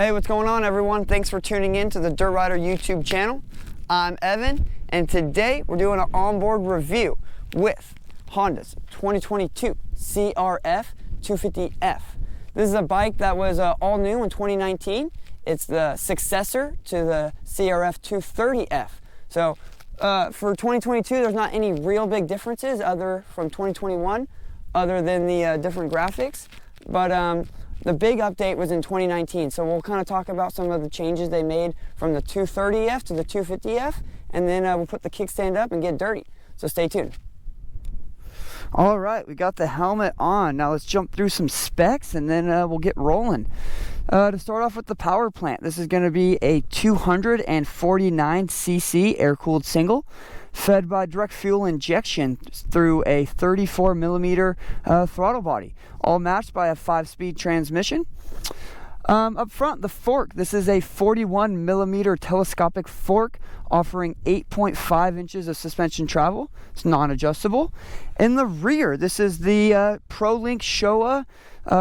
Hey, what's going on, everyone? Thanks for tuning in to the Dirt Rider YouTube channel. I'm Evan, and today we're doing an onboard review with Honda's 2022 CRF250F. This is a bike that was all new in 2019. It's the successor to the CRF250F. So for 2022, there's not any real big differences from 2021, other than the different graphics. But the big update was in 2019, so we'll kind of talk about some of the changes they made from the 230F to the 250F, and then we'll put the kickstand up and get dirty. So stay tuned. All right, we got the helmet on. Now let's jump through some specs, and then we'll get rolling. To start off with the power plant, this is going to be a 249cc air-cooled single, fed by direct fuel injection through a 34 millimeter throttle body, all matched by a 5-speed transmission. Up front, the fork. This is a 41 millimeter telescopic fork offering 8.5 inches of suspension travel. It's non-adjustable. In the rear, this is the ProLink Showa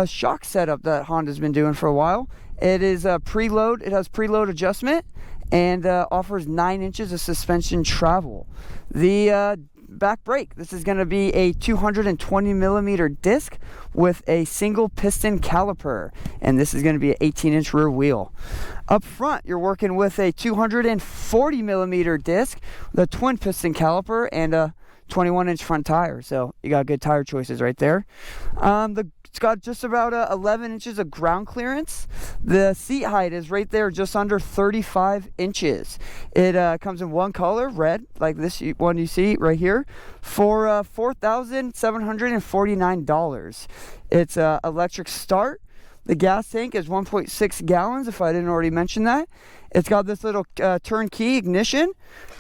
shock setup that Honda's been doing for a while. It is preload. It has preload adjustment and offers 9 inches of suspension travel. The back brake, this is going to be a 220 millimeter disc with a single piston caliper, and this is going to be an 18-inch rear wheel. Up front, you're working with a 240 millimeter disc, the twin piston caliper, and a 21-inch front tire, so you got good tire choices right there. It's got just about 11 inches of ground clearance. The seat height is right there, just under 35 inches. It comes in one color, red, like this one you see right here, for $4,749. It's electric start. The gas tank is 1.6 gallons, if I didn't already mention that. It's got this little turnkey ignition,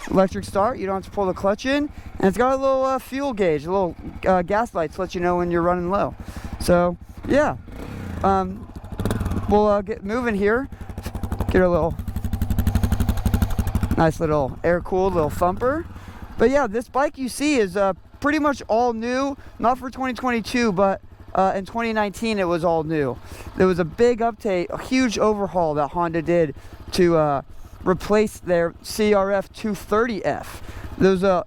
electric start. You don't have to pull the clutch in. And it's got a little fuel gauge, a little gas lights to let you know when you're running low. So, yeah. We'll get moving here. Get a little nice little air-cooled little thumper. But yeah, this bike you see is pretty much all new. Not for 2022, but in 2019 it was all new. There was a big update, a huge overhaul that Honda did to replace their CRF250F. There's that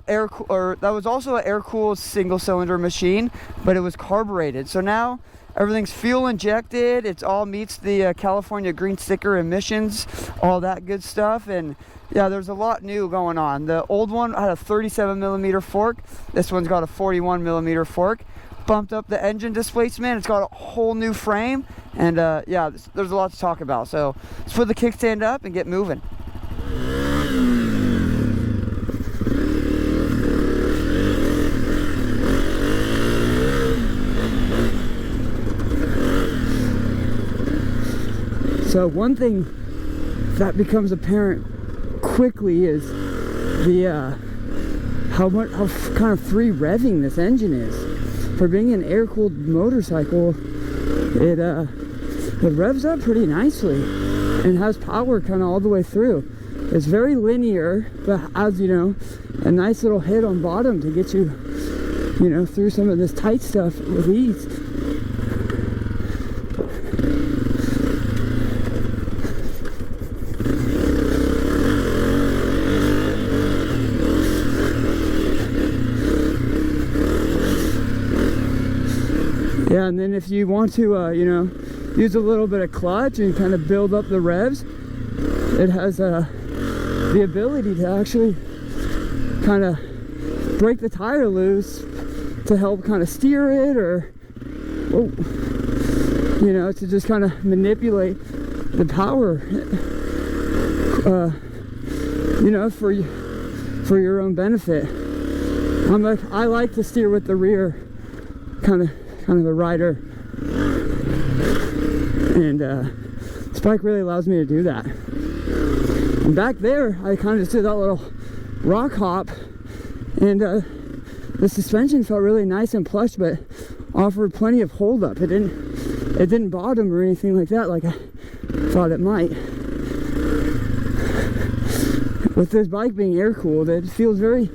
was also an air-cooled single-cylinder machine, but it was carbureted. So now everything's fuel injected. It all meets the California green sticker emissions, all that good stuff. And yeah, there's a lot new going on. The old one had a 37 millimeter fork. This one's got a 41 millimeter fork. Bumped up the engine displacement. It's got a whole new frame, and yeah, there's a lot to talk about. So let's put the kickstand up and get moving. So one thing that becomes apparent quickly is the how kind of free revving this engine is. For being an air-cooled motorcycle, it revs up pretty nicely and has power kind of all the way through. It's very linear, but has, you know, a nice little hit on bottom to get you, you know, through some of this tight stuff with ease. Yeah, and then if you want to, you know, use a little bit of clutch and kind of build up the revs, it has the ability to actually kind of break the tire loose to help kind of steer it, or, you know, to just kind of manipulate the power, you know, for your own benefit. I like to steer with the rear, kind of a rider, and this bike really allows me to do that. And back there, I kind of just did that little rock hop, and the suspension felt really nice and plush, but offered plenty of hold up. It didn't bottom or anything like that, like I thought it might. With this bike being air cooled, it feels very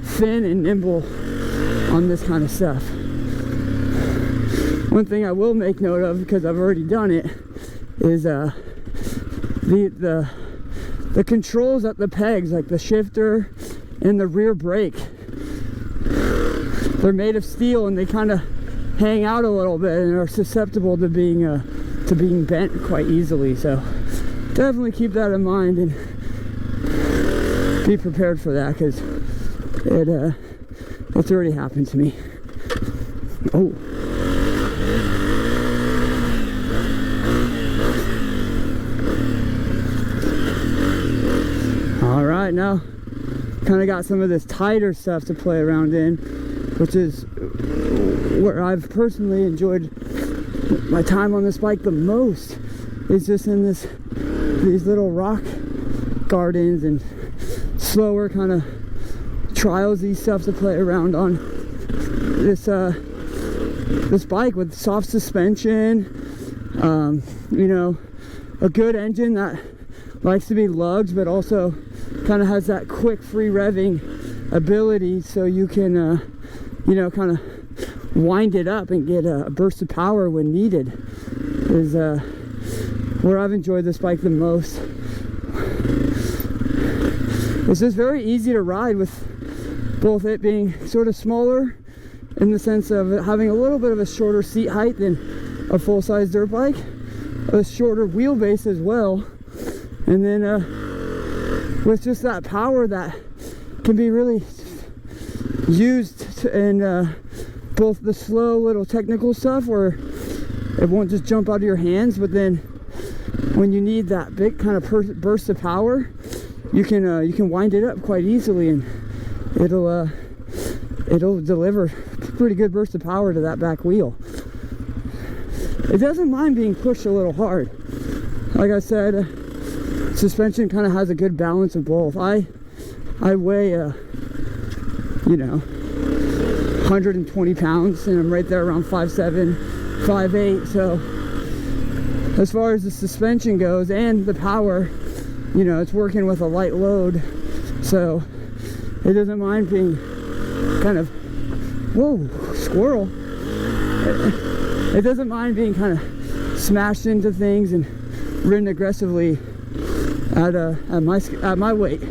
thin and nimble on this kind of stuff. One thing I will make note of, because I've already done it, is the controls at the pegs, like the shifter and the rear brake, they're made of steel and they kind of hang out a little bit and are susceptible to being bent quite easily. So definitely keep that in mind and be prepared for that, because it's already happened to me. Oh. All right, now kind of got some of this tighter stuff to play around in, which is where I've personally enjoyed my time on this bike the most, is just in these little rock gardens and slower kind of trialsy stuff to play around on this bike with soft suspension, you know, a good engine that likes to be lugged but also kind of has that quick free revving ability, so you can you know, kind of wind it up and get a burst of power when needed, is where I've enjoyed this bike the most. It's just very easy to ride, with both it being sort of smaller in the sense of having a little bit of a shorter seat height than a full-size dirt bike, a shorter wheelbase as well, and then with just that power that can be really used in both the slow little technical stuff where it won't just jump out of your hands, but then when you need that big kind of burst of power, you can wind it up quite easily, and it'll deliver pretty good burst of power to that back wheel. It doesn't mind being pushed a little hard. Like I said, suspension kind of has a good balance of both. I weigh you know, 120 pounds, and I'm right there around 5'7", 5'8", so as far as the suspension goes and the power, you know, it's working with a light load, so it doesn't mind being kind of, whoa, squirrel. It doesn't mind being kind of smashed into things and ridden aggressively at my weight.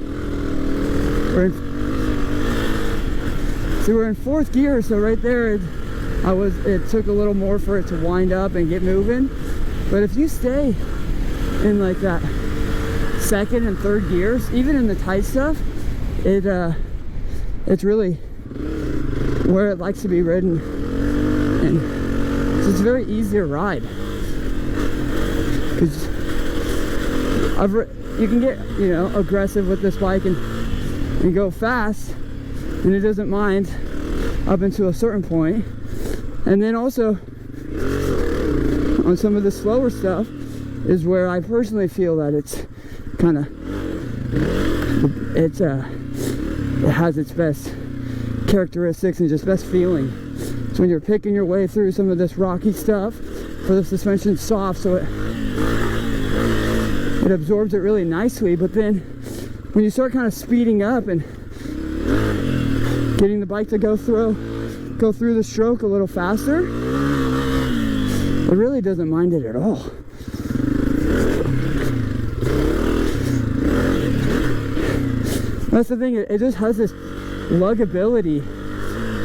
We're in fourth gear, so right there it took a little more for it to wind up and get moving. But if you stay in like that second and third gears, even in the tight stuff, it's really where it likes to be ridden, and it's very easy to ride, because you can get, you know, aggressive with this bike and go fast, and it doesn't mind up until a certain point. And then also on some of the slower stuff is where I personally feel that it's kind of it has its best characteristics and just best feeling. So when you're picking your way through some of this rocky stuff, for the suspension's soft, so it absorbs it really nicely. But then when you start kind of speeding up and getting the bike to go through the stroke a little faster, it really doesn't mind it at all. That's the thing, it just has this luggability,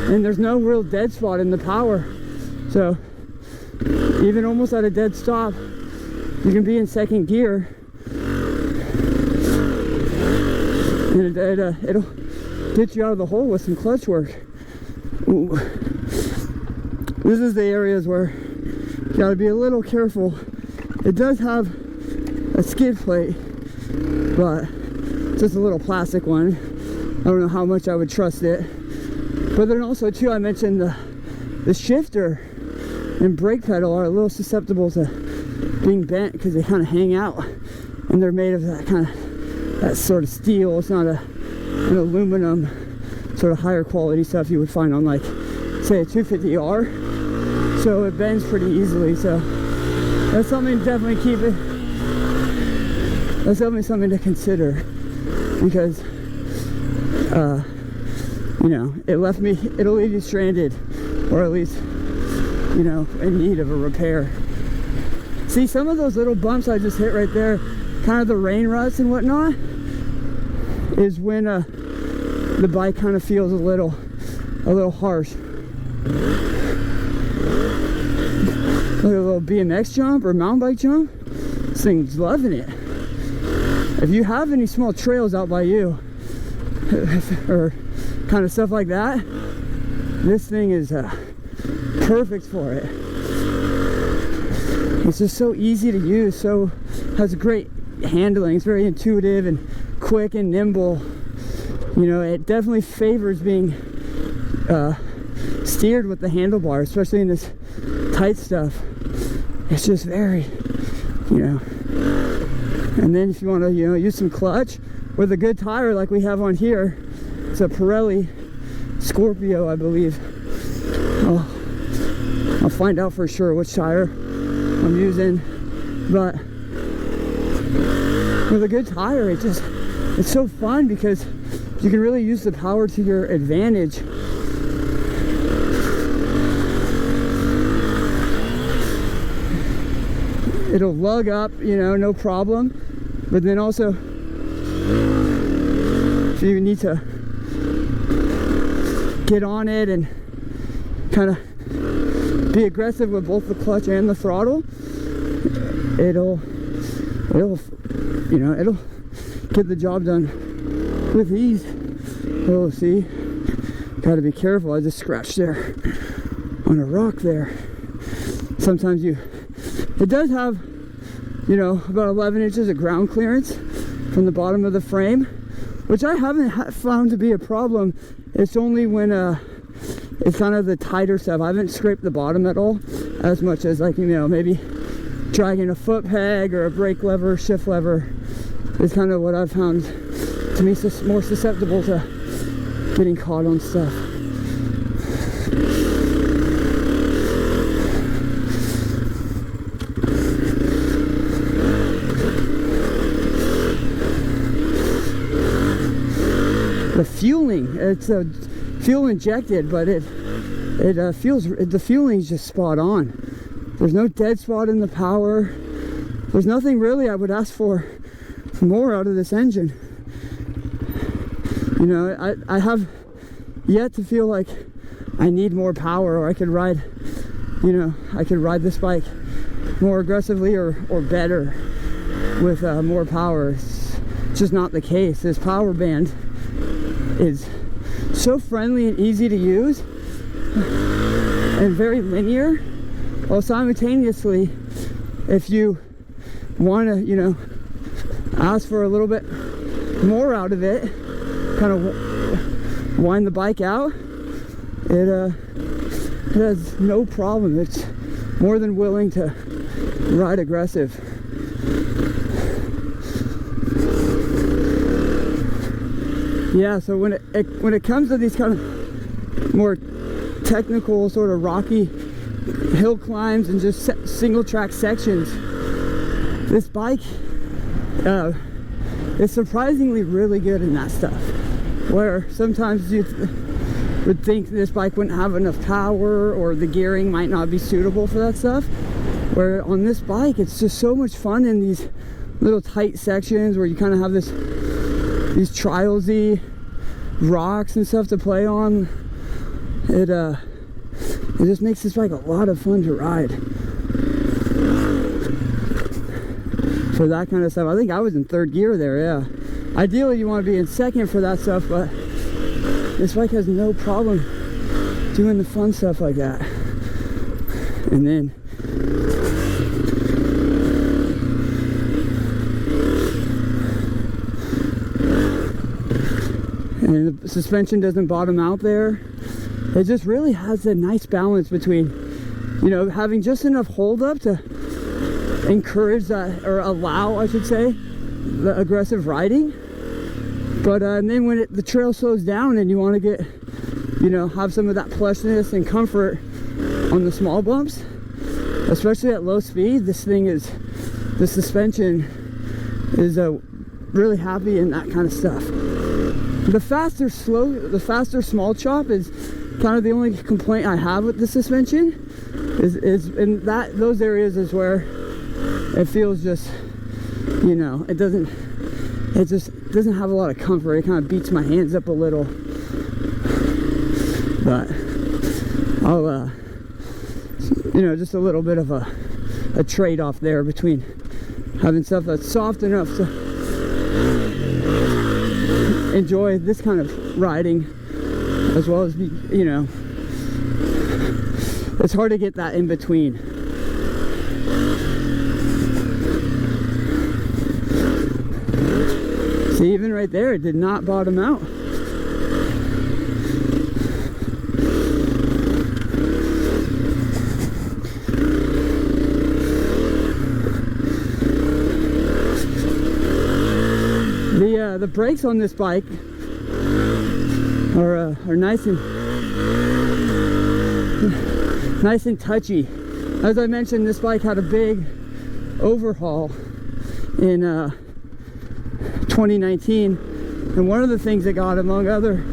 and there's no real dead spot in the power. So even almost at a dead stop, you can be in second gear, and it'll get you out of the hole with some clutch work. Ooh. This is the areas where you gotta be a little careful. It does have a skid plate, but just a little plastic one. I don't know how much I would trust it. But then also too, I mentioned the shifter and brake pedal are a little susceptible to being bent because they kind of hang out, and they're made of that sort of steel. It's not an aluminum sort of higher quality stuff you would find on, like, say, a 250R. So it bends pretty easily. So that's something to definitely keep it. That's definitely something to consider, because you know, it'll leave you stranded, or at least, you know, in need of a repair. See, some of those little bumps I just hit right there kind kind of the rain ruts and whatnot is when the bike kind of feels a little harsh. Look at a little BMX jump or mountain bike jump. This thing's loving it. If you have any small trails out by you or kind of stuff like that, this thing is perfect for it. It's just so easy to use, so has great handling. It's very intuitive and quick and nimble. You know, it definitely favors being steered with the handlebar, especially in this tight stuff. It's just very, you know. And then if you want to, you know, use some clutch with a good tire like we have on here, it's a Pirelli Scorpio, I believe. I'll find out for sure which tire I'm using, but with a good tire, it's so fun because you can really use the power to your advantage. It'll lug up, you know, no problem. But then also, if you need to get on it and kind of be aggressive with both the clutch and the throttle, it'll get the job done with ease. Oh, see, gotta be careful. I just scratched there on a rock there. Sometimes it does have, you know, about 11 inches of ground clearance from the bottom of the frame, which I haven't found to be a problem. It's only when it's kind of the tighter stuff. I haven't scraped the bottom at all, as much as, like, you know, maybe dragging a foot peg or a brake lever, shift lever is kind of what I've found to be more susceptible to getting caught on stuff. The fueling, it's a fuel injected, but the fueling is just spot on. There's no dead spot in the power. There's nothing really I would ask for more out of this engine. You know, I have yet to feel like I need more power, or I could ride, you know, I could ride this bike more aggressively or better with more power. It's just not the case. This power band is so friendly and easy to use and very linear, while simultaneously, if you want to, you know, ask for a little bit more out of it, kind of wind the bike out, it has no problem. It's more than willing to ride aggressive. Yeah, so when it comes to these kind of more technical, sort of rocky hill climbs and just single track sections, this bike is surprisingly really good in that stuff. Where sometimes you would think this bike wouldn't have enough power, or the gearing might not be suitable for that stuff. Where on this bike, it's just so much fun in these little tight sections where you kind of have these trialsy rocks and stuff to play on. It just makes this bike a lot of fun to ride. For that kind of stuff, I think I was in third gear there, yeah. Ideally you want to be in second for that stuff, but this bike has no problem doing the fun stuff like that. And then the suspension doesn't bottom out there. It just really has a nice balance between, you know, having just enough hold up to encourage that, or allow, I should say, the aggressive riding. But and then when the trail slows down and you want to get, you know, have some of that plushness and comfort on the small bumps, especially at low speed, the suspension is really happy in that kind of stuff. The faster small chop is kind of the only complaint I have with the suspension. Is in those areas is where it feels just you know, it just doesn't have a lot of comfort. It kind of beats my hands up a little. But I'll, you know, just a little bit of a trade-off there between having stuff that's soft enough to enjoy this kind of riding, as well as, you know, it's hard to get that in between. See, even right there, it did not bottom out. The brakes on this bike are nice and touchy. As I mentioned, this bike had a big overhaul in 2019, and one of the things it got, among other,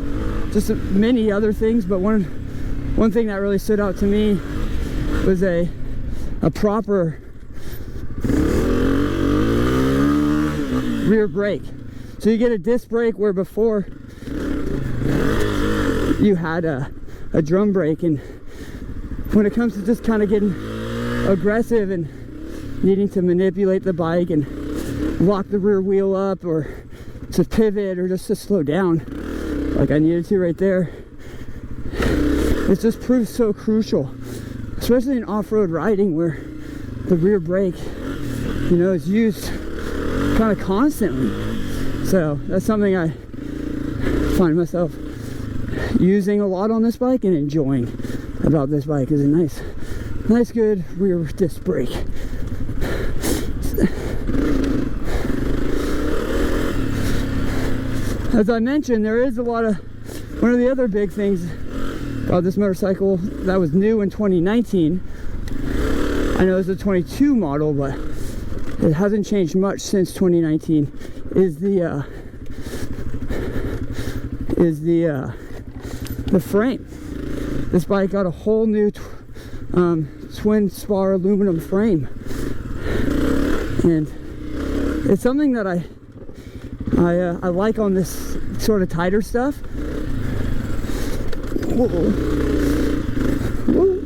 just many other things, but one thing that really stood out to me was a proper rear brake. So you get a disc brake where before you had a drum brake, and when it comes to just kind of getting aggressive and needing to manipulate the bike and lock the rear wheel up, or to pivot, or just to slow down like I needed to right there, it just proves so crucial, especially in off-road riding where the rear brake, you know, is used kind of constantly. So that's something I find myself using a lot on this bike and enjoying about this bike, is a nice good rear disc brake. As I mentioned, there is a lot of, one of the other big things about this motorcycle that was new in 2019, I know it's a 22 model, but it hasn't changed much since 2019, is the frame. This bike got a whole new twin spar aluminum frame, and it's something that I like on this sort of tighter stuff. Whoa. Whoa.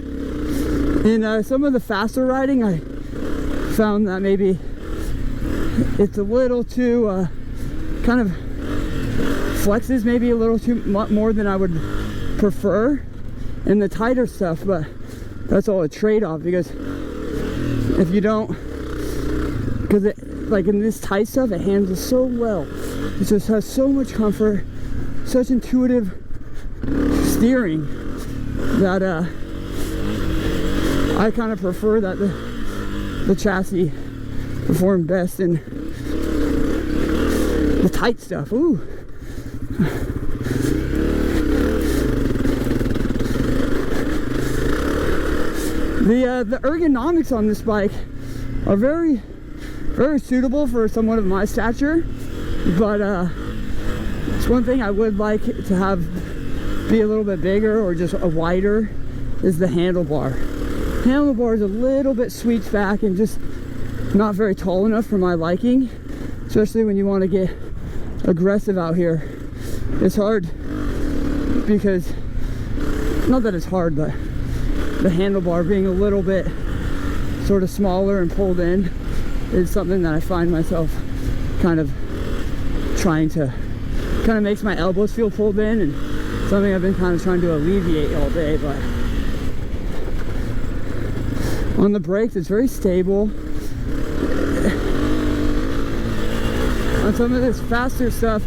In some of the faster riding, I found that maybe it's a little too kind of flexes maybe a little too more than I would prefer in the tighter stuff, but that's all a trade-off, because if you don't, because it, like in this tight stuff, it handles so well. It just has so much comfort, such intuitive steering, that I kind of prefer that the chassis perform best in the tight stuff. Ooh. The ergonomics on this bike are very suitable for someone of my stature, but it's one thing I would like to have be a little bit bigger, or just a wider, is the handlebar. Handlebar is a little bit sweeps back and just not very tall enough for my liking, especially when you want to get aggressive out here. It's hard because, not that it's hard, but the handlebar being a little bit sort of smaller and pulled in is something that I find myself kind of trying to, kind of makes my elbows feel pulled in, and something I've been kind of trying to alleviate all day. But on the brakes, it's very stable. On some of this faster stuff,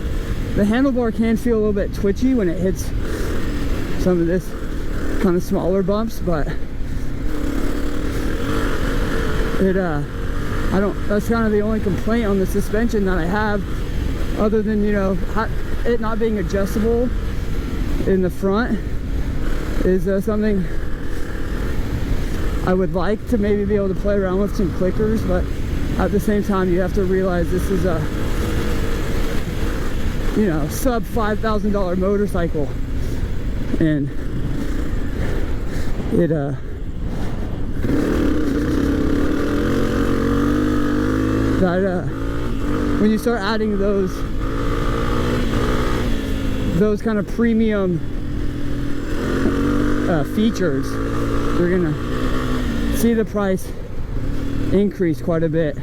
the handlebar can feel a little bit twitchy when it hits some of this kind of smaller bumps, but it that's kind of the only complaint on the suspension that I have, other than, you know, it not being adjustable in the front, is something I would like to maybe be able to play around with some clickers. But at the same time, you have to realize this is a, you know, sub $5,000 motorcycle, and it when you start adding those kind of premium features, you're gonna see the price increase quite a bit.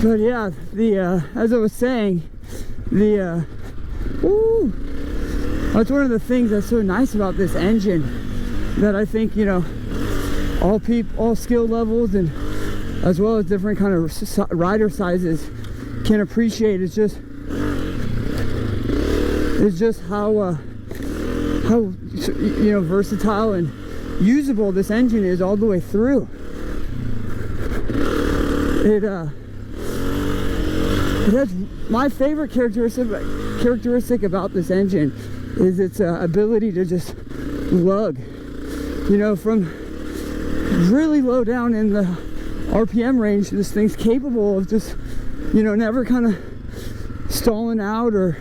But yeah, as I was saying, that's one of the things that's so nice about this engine, that I think, you know, all skill levels and as well as different kind of rider sizes can appreciate. It's just how you know, versatile and usable this engine is all the way through. It has, my favorite characteristic about this engine is its ability to just lug, you know, from really low down in the RPM range. This thing's capable of just, you know, never kind of stalling out or,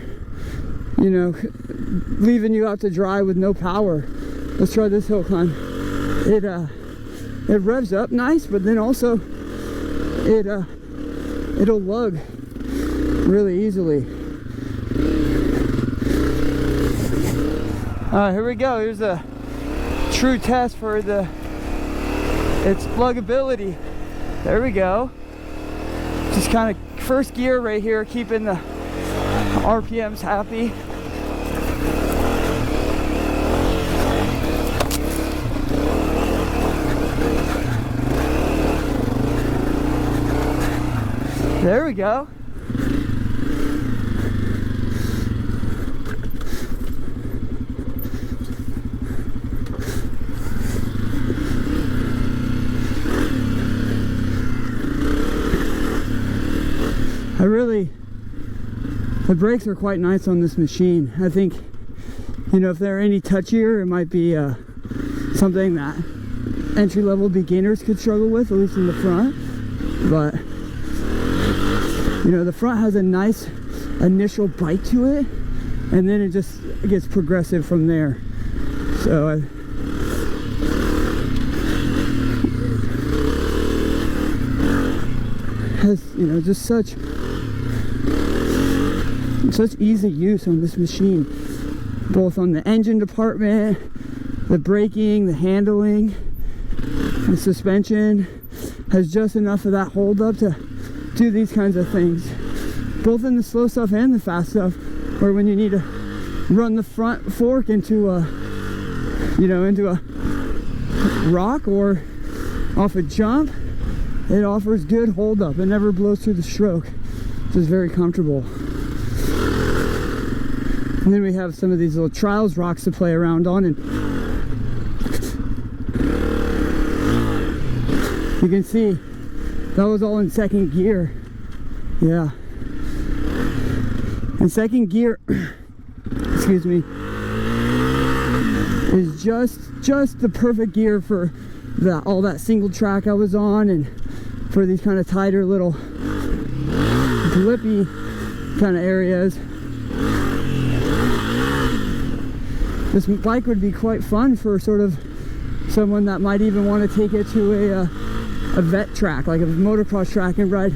you know, leaving you out to dry with no power. Let's try this hill climb. It revs up nice, but then also it'll lug really easily. Alright, here we go. Here's a true test for its lugability. There we go. Just kind of first gear right here, keeping the RPMs happy. There we go. The brakes are quite nice on this machine. I think, you know, if they're any touchier, it might be something that entry-level beginners could struggle with, at least in the front. But, you know, the front has a nice initial bite to it, and then it just gets progressive from there. So has, you know, just such easy use on this machine, both on the engine department, the braking, the handling, the suspension. Has just enough of that hold up to do these kinds of things, both in the slow stuff and the fast stuff, or when you need to run the front fork into a, you know, into a rock or off a jump. It offers good hold up. It never blows through the stroke, which is very comfortable. And then we have some of these little trials rocks to play around on, and you can see that was all in second gear. Yeah. And second gear, excuse me, is just the perfect gear for all that single track I was on, and for these kind of tighter little blippy kind of areas. This bike would be quite fun for sort of someone that might even want to take it to a vet track, like a motocross track, and ride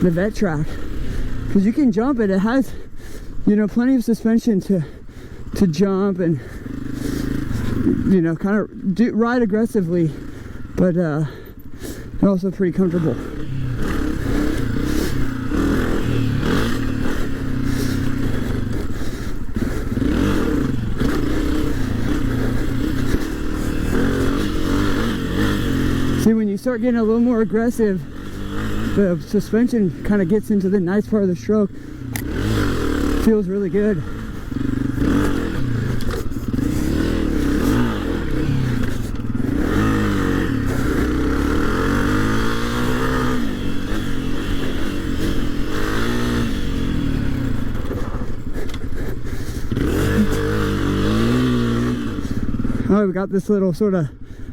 the vet track, because you can jump it. It has, you know, plenty of suspension to jump and, you know, kind of ride aggressively, but also pretty comfortable. See, when you start getting a little more aggressive, the suspension kind of gets into the nice part of the stroke. Feels really good. Alright, we got this little sort of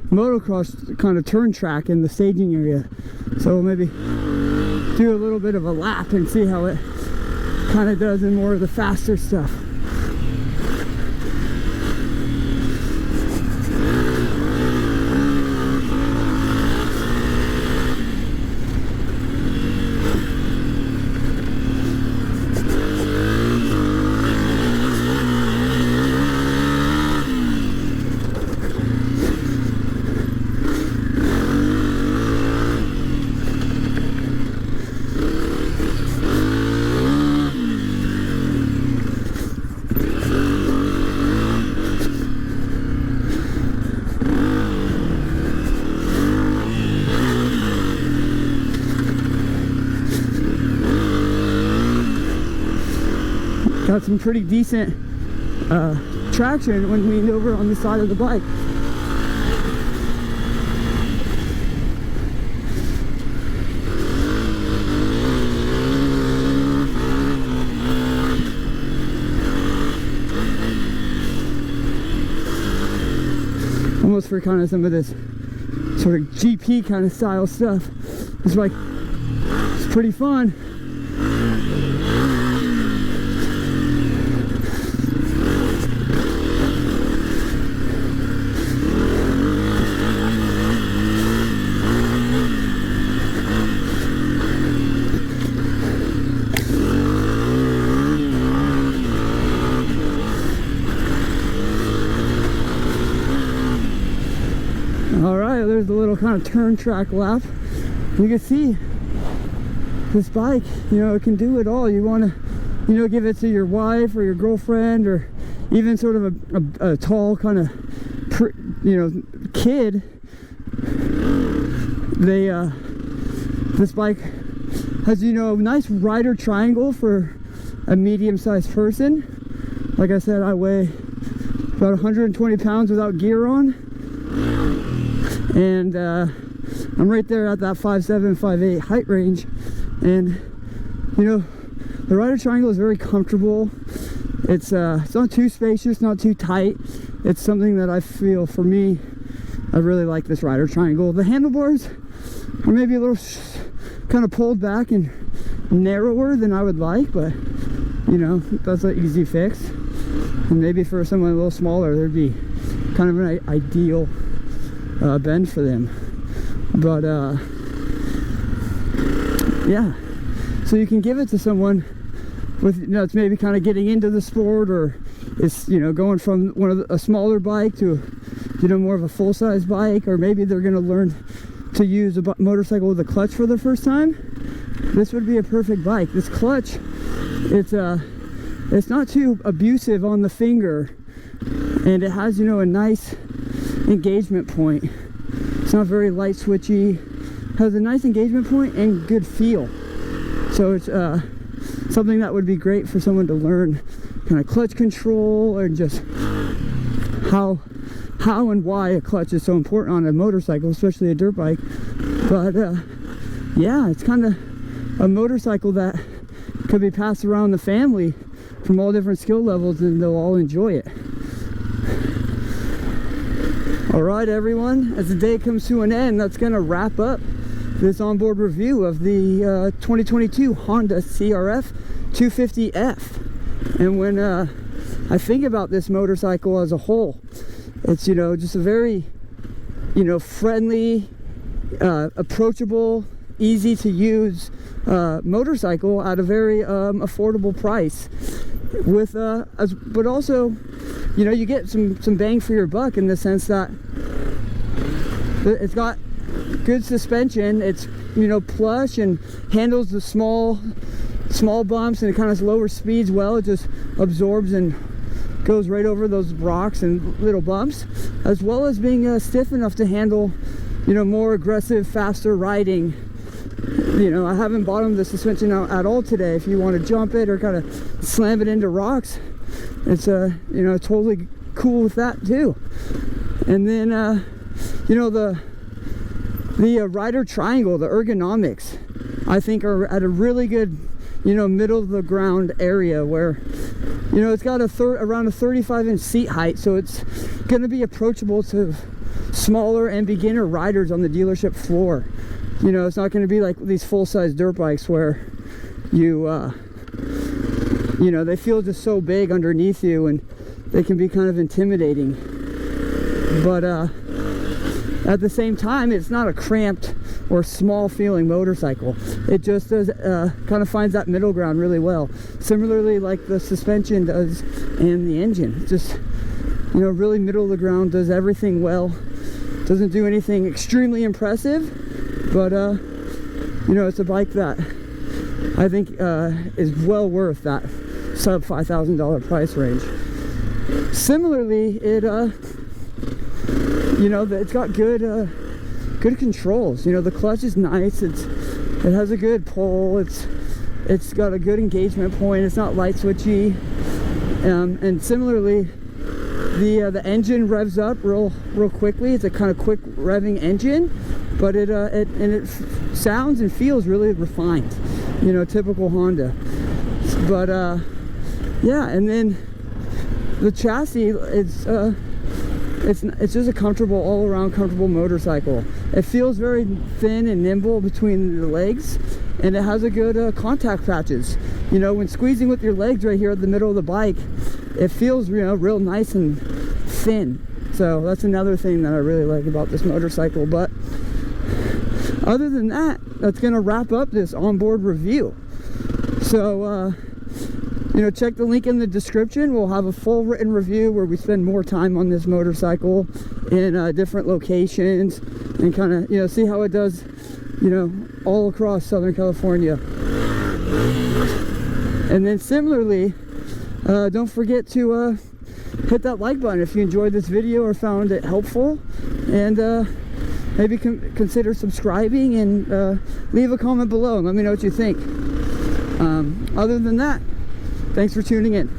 motocross kind of turn track in the staging area, so we'll maybe do a little bit of a lap and see how it kind of does in more of the faster stuff. Got some pretty decent traction when leaned over on the side of the bike. Almost for kind of some of this sort of GP kind of style stuff. It's like, it's pretty fun. Alright, there's a little kind of turn track lap. You can see this bike, you know, it can do it all. You want to, you know, give it to your wife or your girlfriend, or even sort of a tall kind of, you know, kid. They, this bike has, you know, a nice rider triangle for a medium-sized person. Like I said, I weigh about 120 pounds without gear on. And I'm right there at that 5'7", 5'8" height range, and you know, the rider triangle is very comfortable. It's not too spacious, not too tight. It's something that I feel, for me, I really like this rider triangle. The handlebars are maybe a little kind of pulled back and narrower than I would like, but you know, that's an easy fix. And maybe for someone a little smaller, there'd be kind of an ideal bend for them. But yeah, so you can give it to someone with, you know, it's maybe kind of getting into the sport, or it's, you know, going from a smaller bike to, you know, more of a full-size bike, or maybe they're going to learn to use a motorcycle with a clutch for the first time. This would be a perfect bike. This clutch, it's not too abusive on the finger, and it has, you know, a nice engagement point. It's not very light switchy, has a nice engagement point and good feel. So it's something that would be great for someone to learn kind of clutch control, or just how and why a clutch is so important on a motorcycle, especially a dirt bike. But yeah, it's kind of a motorcycle that could be passed around the family from all different skill levels, and they'll all enjoy it. Alright everyone, as the day comes to an end, that's going to wrap up this onboard review of the 2022 Honda CRF250F. And when I think about this motorcycle as a whole, it's, you know, just a very, you know, friendly, approachable, easy to use motorcycle at a very affordable price. With but also, you know, you get some bang for your buck, in the sense that it's got good suspension. It's, you know, plush and handles the small bumps, and it kind of lower speeds well. It just absorbs and goes right over those rocks and little bumps, as well as being stiff enough to handle, you know, more aggressive, faster riding. You know, I haven't bottomed the suspension out at all today. If you want to jump it or kind of slam it into rocks, it's you know, totally cool with that too. And then you know, the rider triangle, the ergonomics, I think are at a really good you know, middle of the ground area where, you know, it's got around a 35-inch seat height, so it's going to be approachable to smaller and beginner riders on the dealership floor. You know, it's not going to be like these full-size dirt bikes where you know, they feel just so big underneath you and they can be kind of intimidating. But at the same time, it's not a cramped or small feeling motorcycle. It just does kind of finds that middle ground really well, similarly like the suspension does and the engine. Just, you know, really middle of the ground, does everything well, doesn't do anything extremely impressive, but you know, it's a bike that I think is well worth that sub $5,000 price range. Similarly, it you know, it's got good good controls. You know, the clutch is nice. It has a good pull. It's got a good engagement point. It's not light switchy. And similarly, the engine revs up real quickly. It's a kind of quick revving engine, but it sounds and feels really refined. You know, typical Honda. But yeah, and then the chassis, it's just a comfortable, all-around comfortable motorcycle. It feels very thin and nimble between the legs, and it has a good contact patches. You know, when squeezing with your legs right here at the middle of the bike, it feels, you know, real nice and thin. So that's another thing that I really like about this motorcycle. But other than that, that's going to wrap up this onboard review. So you know, check the link in the description. We'll have a full written review where we spend more time on this motorcycle in different locations and kind of, you know, see how it does, you know, all across Southern California. And then similarly, don't forget to hit that like button if you enjoyed this video or found it helpful, and maybe consider subscribing and leave a comment below and let me know what you think. Other than that, thanks for tuning in.